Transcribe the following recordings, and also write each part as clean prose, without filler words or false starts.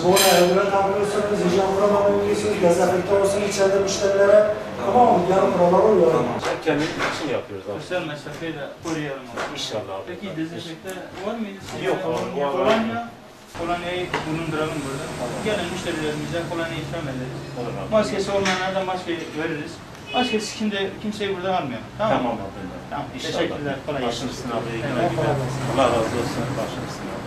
Bu evine takıyorsunuz, hijyen kurallarına uyuyorsunuz, dezenfekte olsun içeride müşterilere. Tamam mı? Yarın kurallar oluyor. Kendimiz için yapıyoruz abi. Sosyal mesafeyi de koruyalım abi. İnşallah abi. Peki dezenfekte var mıydı? Yok. Kolonyayı bulunduralım burada. Tamam. Gelen müşterilerimize kolonyayı ikram ederiz. Olur abi. Maskesi olmayanlara da maske veririz. Maskesiz kimseyi burada almayalım. Tamam mı? Tamam. Teşekkürler. Kolay gelsin. Başımızsın abi. Allah razı olsun. Başımızsın abi.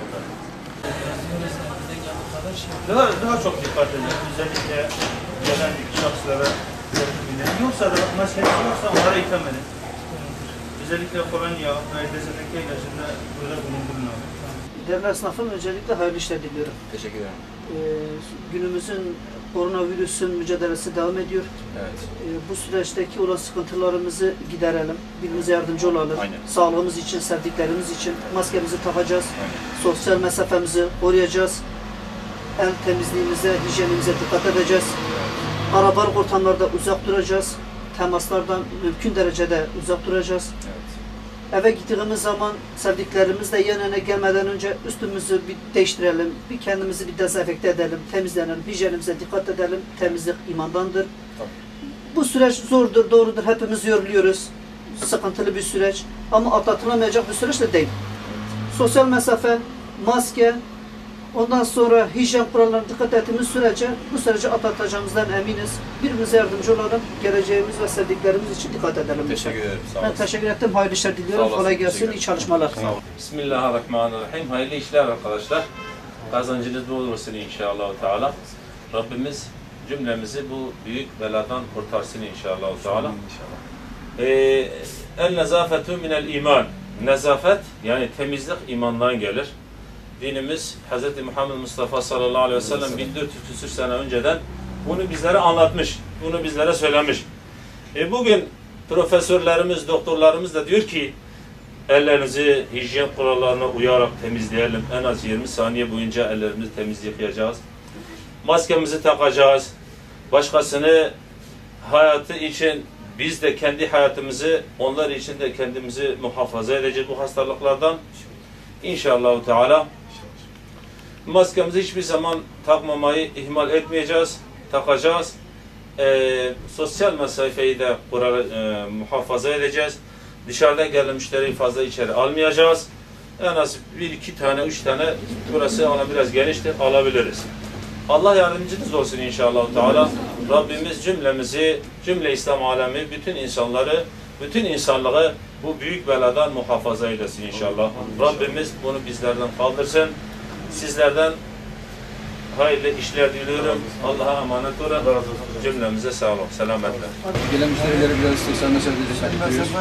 Daha çok dikkat edin. Özellikle gelen şahıslara yoksa da maskesi yoksa onlara ikram edin. Özellikle kolonya ve dezenfekte ilacında burada bulundurun abi. Değerli esnafım, öncelikle hayırlı işler diliyorum. Teşekkür ederim. Günümüzün koronavirüsün mücadelesi devam ediyor. Evet. Bu süreçteki olan sıkıntılarımızı giderelim, birbirimize yardımcı olalım. Aynen. Sağlığımız için, sevdiklerimiz için maskemizi takacağız, Aynen. sosyal mesafemizi koruyacağız, el temizliğimize, hijyenimize dikkat edeceğiz. Kalabalık ortamlarda uzak duracağız, temaslardan mümkün derecede uzak duracağız. Evet. Eve gittiğimiz zaman sevdiklerimizle yan yana gelmeden önce üstümüzü bir değiştirelim, bir kendimizi bir dezenfekte edelim, temizlenelim, hijyenimize dikkat edelim. Temizlik imandandır. Tabii. Bu süreç zordur, doğrudur. Hepimiz yoruluyoruz. Sıkıntılı bir süreç ama atlatılamayacak bir süreç de değil. Sosyal mesafe, maske, ondan sonra hijyen kurallarına dikkat ettiğimiz sürece bu süreci atlatacağımızdan eminiz. Birbirimize yardımcı olalım. Geleceğimiz ve sevdiklerimiz için dikkat edelim. Teşekkür ederim. Sağ Ben olasın. teşekkür ettim. Hayırlı işler diliyorum. Kolay gelsin. İyi çalışmalar. Bismillahirrahmanirrahim. Hayırlı işler arkadaşlar. Kazancınız bol olsun inşallah Teala. Rabbimiz cümlemizi bu büyük beladan kurtarsın inşallah Teala. El nezafetu minel iman. Nezafet yani temizlik imandan gelir. Dinimiz Hz. Muhammed Mustafa sallallahu aleyhi ve sellem 1400 küsur sene önceden bunu bizlere anlatmış, bunu bizlere söylemiş. Bugün profesörlerimiz, doktorlarımız da diyor ki ellerinizi hijyen kurallarına uyarak temizleyelim. En az 20 saniye boyunca ellerimizi temiz yıkayacağız. Maskemizi takacağız. Başkasını hayatı için biz de kendi hayatımızı, onlar için de kendimizi muhafaza edeceğiz bu hastalıklardan. İnşallah Teala. Maskemizi hiçbir zaman takmamayı ihmal etmeyeceğiz, takacağız. Sosyal mesafeyi de muhafaza edeceğiz. Dışarıda gelen müşteriyi fazla içeri almayacağız. En az 1-2 tane, 3 tane, burası biraz geniştir, alabiliriz. Allah yardımcınız olsun inşallah Teala. Rabbimiz cümlemizi, cümle İslam alemi, bütün insanları, bütün insanlığı bu büyük beladan muhafaza eylesin inşallah. Rabbimiz bunu bizlerden kaldırsın. Sizlerden hayırlı işler diliyorum. Allah'a emanet olun. Cümlemize sağlık, selametle. Gelen müşterilere biraz sosyal mesafe bekliyoruz.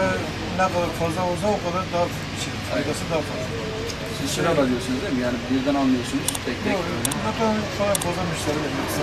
Ne kadar fazla olsa o kadar daha faydası daha fazla. Siz sıra alıyorsunuz değil mi? Yani birden almıyorsunuz tek tek. Yok, ne kadar fazla müşteri bekliyoruz.